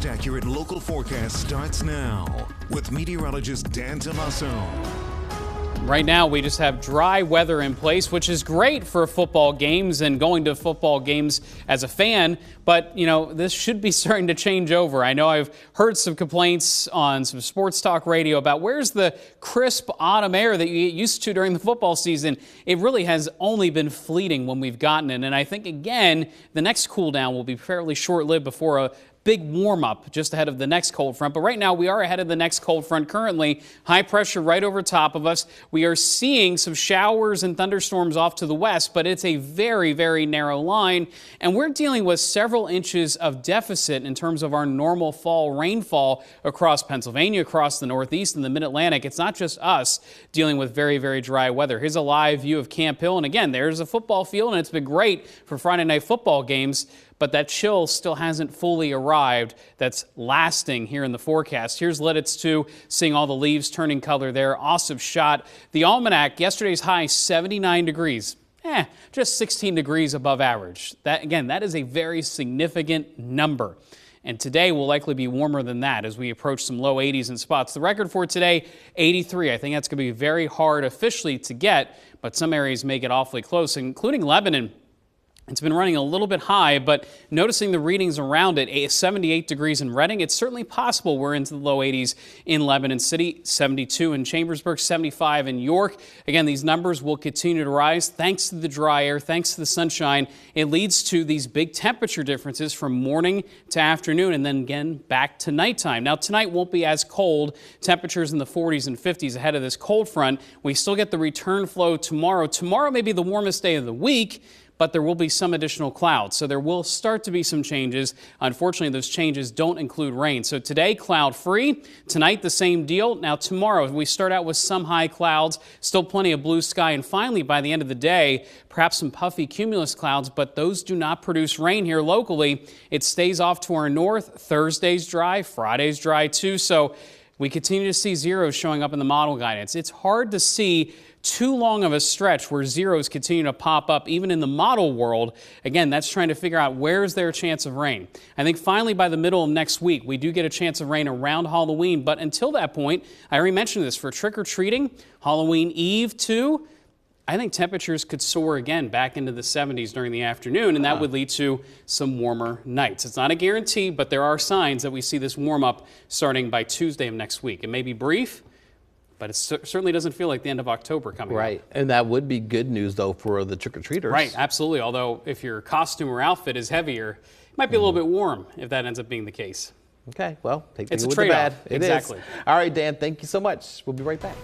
most accurate local forecast starts now with meteorologist Dan Tomaso. Right now, we just have dry weather in place, which is great for football games and going to football games as a fan. But, this should be starting to change over. I know I've heard some complaints on some sports talk radio about where's the crisp autumn air that you get used to during the football season. It really has only been fleeting when we've gotten it. And I think, again, the next cool down will be fairly short-lived before a big warm-up just ahead of the next cold front. But right now, we are ahead of the next cold front currently. High pressure right over top of us. We are seeing some showers and thunderstorms off to the west, but it's a very, very narrow line. And we're dealing with several inches of deficit in terms of our normal fall rainfall across Pennsylvania, across the Northeast and the Mid-Atlantic. It's not just us dealing with very, very dry weather. Here's a live view of Camp Hill. And again, there's a football field, and it's been great for Friday night football games. But that chill still hasn't fully arrived. That's lasting here in the forecast. Here's Lidditz 2, seeing all the leaves turning color there. Awesome shot. The almanac, yesterday's high 79 degrees. Just 16 degrees above average. That is a very significant number. And today will likely be warmer than that as we approach some low 80s in spots. The record for today, 83. I think that's going to be very hard officially to get, but some areas make it awfully close, including Lebanon. It's been running a little bit high, but noticing the readings around it, 78 degrees in Reading, it's certainly possible we're into the low 80s in Lebanon City, 72 in Chambersburg, 75 in York. Again, these numbers will continue to rise thanks to the dry air, thanks to the sunshine. It leads to these big temperature differences from morning to afternoon and then again back to nighttime. Now, tonight won't be as cold. Temperatures in the 40s and 50s ahead of this cold front. We still get the return flow tomorrow. Tomorrow may be the warmest day of the week, but there will be some additional clouds. So there will start to be some changes. Unfortunately, those changes don't include rain. So today, cloud free. Tonight, the same deal. Now tomorrow, we start out with some high clouds, still plenty of blue sky. And finally, by the end of the day, perhaps some puffy cumulus clouds, but those do not produce rain here locally. It stays off to our north. Thursday's dry, Friday's dry too. So we continue to see zeros showing up in the model guidance. It's hard to see too long of a stretch where zeros continue to pop up, even in the model world. Again, that's trying to figure out where's their chance of rain. I think finally by the middle of next week, we do get a chance of rain around Halloween. But until that point, I already mentioned this, for trick-or-treating, Halloween Eve too, I think temperatures could soar again back into the 70s during the afternoon, and that would lead to some warmer nights. It's not a guarantee, but there are signs that we see this warm up starting by Tuesday of next week. It may be brief, but it certainly doesn't feel like the end of October coming up. Right, and that would be good news, though, for the trick-or-treaters. Right, absolutely. Although if your costume or outfit is heavier, it might be a little bit warm if that ends up being the case. Okay, well, take the it's good a with the bad. trade-off. Exactly. All right, Dan, thank you so much. We'll be right back.